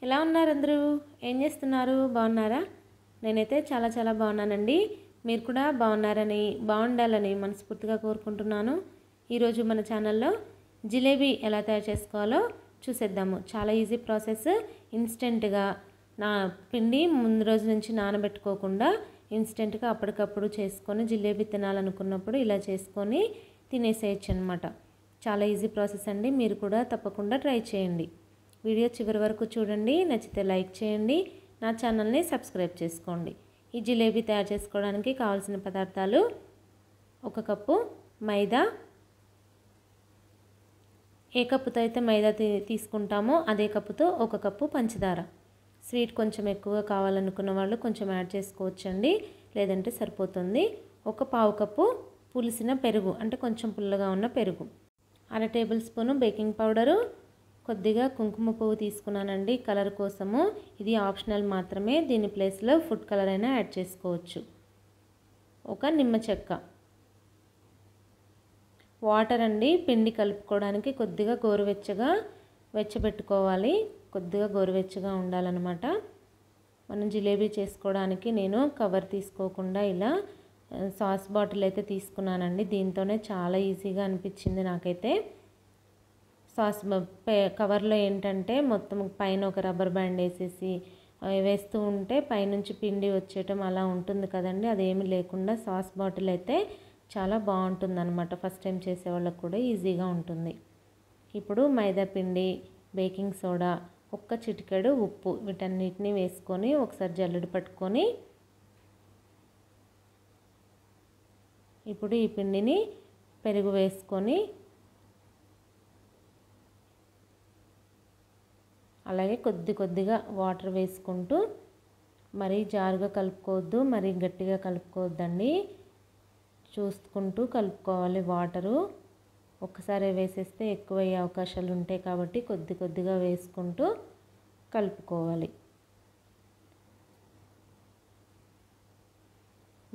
ఎలా ఉన్నారు అందరూ? ఏం చేస్తున్నారు? బాగున్నారా? నేనైతే చాలా చాలా బాగున్నానండి. మీరు కూడా బాగున్నారని, బాగుండాలని మనస్ఫూర్తిగా కోరుకుంటున్నాను. ఈరోజు మన ఛానల్లో జిలేబీ ఎలా తయారు చేసుకోవాలో చూసేద్దాము. చాలా ఈజీ ప్రాసెస్. ఇన్స్టెంట్గా నా పిండి ముందు రోజు నుంచి నానబెట్టుకోకుండా ఇన్స్టెంట్గా అప్పటికప్పుడు చేసుకొని జిలేబీ తినాలనుకున్నప్పుడు ఇలా చేసుకొని తినేసేయచ్చు అనమాట. చాలా ఈజీ ప్రాసెస్ అండి. మీరు కూడా తప్పకుండా ట్రై చేయండి. వీడియో చివరి వరకు చూడండి. నచ్చితే లైక్ చేయండి. నా ఛానల్ని సబ్స్క్రైబ్ చేసుకోండి. ఈ జిలేబీ తయారు చేసుకోవడానికి కావాల్సిన పదార్థాలు: 1 కప్పు మైదా, ఏ కప్పుతో అయితే మైదా తీసుకుంటామో అదే కప్పుతో 1 కప్పు పంచదార. స్వీట్ కొంచెం ఎక్కువగా కావాలనుకున్న వాళ్ళు కొంచెం యాడ్ చేసుకోవచ్చండి, లేదంటే సరిపోతుంది. 1/4 కప్పు పులిసిన పెరుగు, అంటే కొంచెం పుల్లగా ఉన్న పెరుగు, 1/2 టేబుల్ స్పూను బేకింగ్ పౌడరు, కొద్దిగా కుంకుమ పువ్వు తీసుకున్నానండి కలర్ కోసము. ఇది ఆప్షనల్ మాత్రమే, దీని ప్లేస్లో ఫుడ్ కలర్ అయినా యాడ్ చేసుకోవచ్చు. 1 నిమ్మ చెక్క, వాటర్ అండి. పిండి కలుపుకోవడానికి కొద్దిగా గోరువెచ్చగా వెచ్చబెట్టుకోవాలి. కొద్దిగా గోరువెచ్చగా ఉండాలన్నమాట. మనం జిలేబీ చేసుకోవడానికి నేను కవర్ తీసుకోకుండా ఇలా సాస్ బాటిల్ అయితే తీసుకున్నానండి. దీంతోనే చాలా ఈజీగా అనిపించింది నాకైతే. సాస్ కవర్లో ఏంటంటే మొత్తం పైన ఒక రబ్బర్ బ్యాండ్ వేసేసి వేస్తూ ఉంటే పైనుంచి పిండి వచ్చేయటం అలా ఉంటుంది కదండి. అదేమీ లేకుండా సాస్ బాటిల్ అయితే చాలా బాగుంటుంది అనమాట. ఫస్ట్ టైం చేసే వాళ్ళకు కూడా ఈజీగా ఉంటుంది. ఇప్పుడు మైదా పిండి, బేకింగ్ సోడా, 1 చిటికెడు ఉప్పు, వీటన్నిటిని వేసుకొని ఒకసారి జల్లెడ పట్టుకొని ఇప్పుడు ఈ పిండిని పెరుగు వేసుకొని అలాగే కొద్దిగా వాటర్ వేసుకుంటూ, మరీ జారుగా కలుపుకోవద్దు, మరీ గట్టిగా కలుపుకోవద్దండి. చూసుకుంటూ కలుపుకోవాలి. వాటరు ఒక్కసారి వేసేస్తే ఎక్కువ అయ్యే అవకాశాలు ఉంటాయి కాబట్టి కొద్దిగా వేసుకుంటూ కలుపుకోవాలి.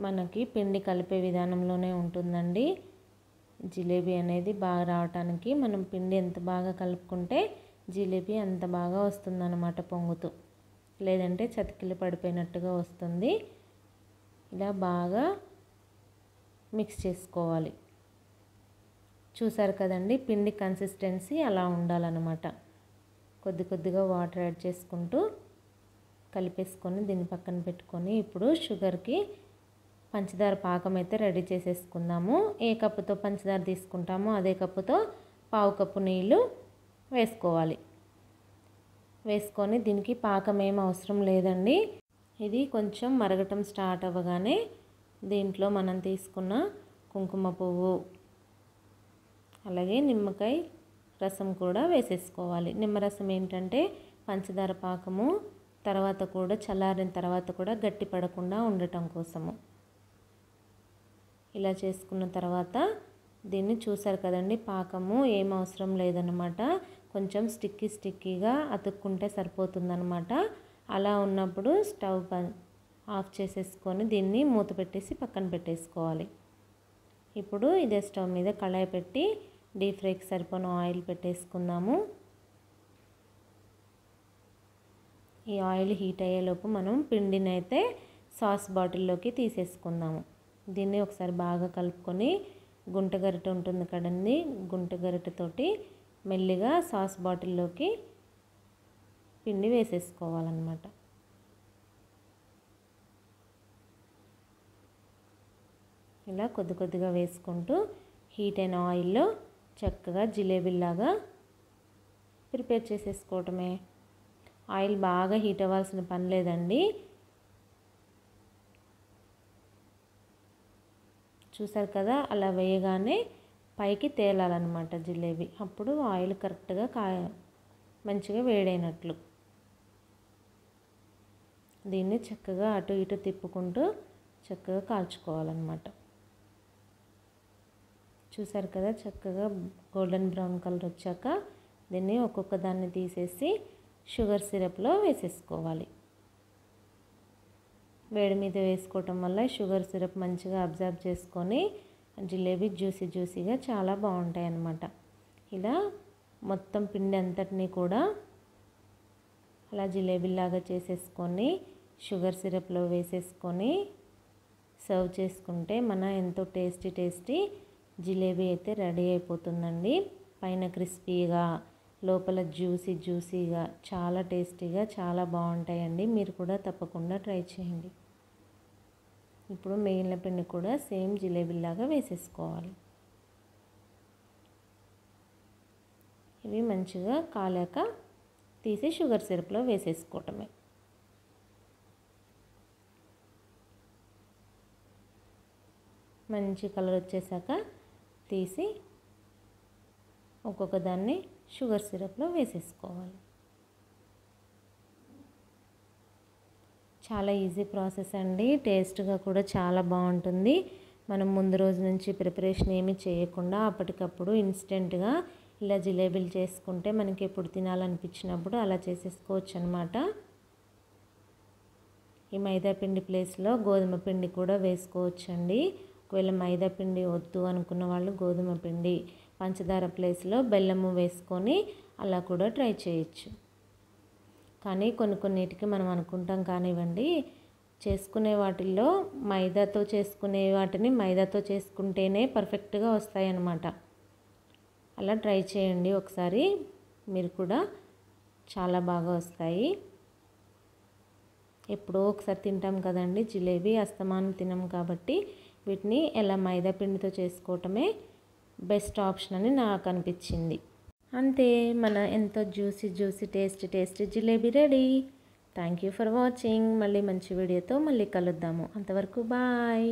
మనకి పిండి కలిపే విధానంలోనే ఉంటుందండి జిలేబీ అనేది బాగా రావటానికి. మనం పిండి ఎంత బాగా కలుపుకుంటే జిలేబీ అంత బాగా వస్తుందన్నమాట పొంగుతూ, లేదంటే చతికిలు పడిపోయినట్టుగా వస్తుంది. ఇలా బాగా మిక్స్ చేసుకోవాలి. చూసారు కదండి, పిండి కన్సిస్టెన్సీ అలా ఉండాలన్నమాట. కొద్దిగా వాటర్ యాడ్ చేసుకుంటూ కలిపేసుకొని దీన్ని పక్కన పెట్టుకొని ఇప్పుడు షుగర్కి పంచదార పాకం అయితే రెడీ చేసేసుకుందాము. ఏ కప్పుతో పంచదార తీసుకుంటామో అదే కప్పుతో 1/4 కప్పు నీళ్ళు వేసుకోవాలి. వేసుకొని దీనికి పాకం ఏం అవసరం లేదండి. ఇది కొంచెం మరగటం స్టార్ట్ అవ్వగానే దీంట్లో మనం తీసుకున్న కుంకుమ పువ్వు అలాగే నిమ్మకాయ రసం కూడా వేసేసుకోవాలి. నిమ్మరసం ఏంటంటే పంచదార పాకము తర్వాత కూడా చల్లారిన తర్వాత కూడా గట్టి పడకుండా ఉండటం కోసము. ఇలా చేసుకున్న తర్వాత దీన్ని చూసారు కదండి, పాకము ఏం అవసరం లేదన్నమాట. కొంచెం స్టిక్కీగా అతుక్కుంటే సరిపోతుందన్నమాట. అలా ఉన్నప్పుడు స్టవ్ ఆఫ్ చేసేసుకొని దీన్ని మూత పెట్టేసి పక్కన పెట్టేసుకోవాలి. ఇప్పుడు ఇదే స్టవ్ మీద కళాయి పెట్టి డీప్ ఫ్రైకి సరిపోయిన ఆయిల్ పెట్టేసుకుందాము. ఈ ఆయిల్ హీట్ అయ్యేలోపు మనం పిండిని అయితే సాస్ బాటిల్లోకి తీసేసుకుందాము. దీన్ని ఒకసారి బాగా కలుపుకొని గుంట గరిటె ఉంటుంది కదండి, గుంట గరిటెతోటి మెల్లిగా సాస్ బాటిల్లోకి పిండి వేసేసుకోవాలన్నమాట. ఇలా కొద్దిగా వేసుకుంటూ హీట్ అయిన ఆయిల్లో చక్కగా జిలేబీలాగా ప్రిపేర్ చేసేసుకోవటమే. ఆయిల్ బాగా హీట్ అవ్వాల్సిన పని లేదండి. చూసారు కదా, అలా వేయగానే పైకి తేలాలన్నమాట జిలేబీ. అప్పుడు ఆయిల్ కరెక్ట్గా మంచిగా వేడైనట్లు. దీన్ని చక్కగా అటు ఇటు తిప్పుకుంటూ చక్కగా కాల్చుకోవాలన్నమాట. చూసారు కదా, చక్కగా గోల్డెన్ బ్రౌన్ కలర్ వచ్చాక దీన్ని ఒక్కొక్క దాన్ని తీసేసి షుగర్ సిరప్లో వేసేసుకోవాలి. వేడి మీద వేసుకోవటం వల్ల షుగర్ సిరప్ మంచిగా అబ్జర్వ్ చేసుకొని జిలేబీ జ్యూసీగా చాలా బాగుంటాయి అన్నమాట. ఇలా మొత్తం పిండి అంతటినీ కూడా అలా జిలేబీలాగా చేసేసుకొని షుగర్ సిరప్లో వేసేసుకొని సర్వ్ చేసుకుంటే మన ఎంతో టేస్టీ జిలేబీ అయితే రెడీ అయిపోతుందండి. పైన క్రిస్పీగా, లోపల జ్యూసీగా, చాలా టేస్టీగా, చాలా బాగుంటాయండి. మీరు కూడా తప్పకుండా ట్రై చేయండి. ఇప్పుడు మిగిలిన పిండి కూడా సేమ్ జిలేబీలాగా వేసేసుకోవాలి. ఇవి మంచిగా కాలాక తీసి షుగర్ సిరప్లో వేసేసుకోవటమే. మంచి కలర్ వచ్చేసాక తీసి ఒక్కొక్క దాన్ని షుగర్ సిరప్లో వేసేసుకోవాలి. చాలా ఈజీ ప్రాసెస్ అండి. టేస్ట్గా కూడా చాలా బాగుంటుంది. మనం ముందు రోజు నుంచి ప్రిపరేషన్ ఏమీ చేయకుండా అప్పటికప్పుడు ఇన్స్టెంట్గా ఇలా జిలేబీలు చేసుకుంటే మనకి ఎప్పుడు తినాలనిపించినప్పుడు అలా చేసేసుకోవచ్చు అనమాట. ఈ మైదా పిండి ప్లేస్లో గోధుమ పిండి కూడా వేసుకోవచ్చండి. ఒకవేళ మైదా పిండి వద్దు అనుకున్న వాళ్ళు గోధుమ పిండి, పంచదార ప్లేస్లో బెల్లము వేసుకొని అలా కూడా ట్రై చేయొచ్చు. కానీ కొన్నిటికి మనం అనుకుంటాం కానివ్వండి, చేసుకునే వాటిల్లో మైదాతో చేసుకునే వాటిని మైదాతో చేసుకుంటేనే పర్ఫెక్ట్గా వస్తాయన్నమాట. అలా ట్రై చేయండి ఒకసారి, మీరు కూడా చాలా బాగా వస్తాయి. ఎప్పుడో ఒకసారి తింటాం కదండి జిలేబీ, అస్తమానం తినం కాబట్టి వీటిని ఎలా మైదా పిండితో చేసుకోవటమే బెస్ట్ ఆప్షన్ అని నాకు అనిపించింది. అంతే, మన ఎంతో juicy tasty jalebi ready. Thank you for watching. మళ్ళీ మంచి వీడియోతో మళ్ళీ కలుద్దాము. అంతవరకు బాయ్.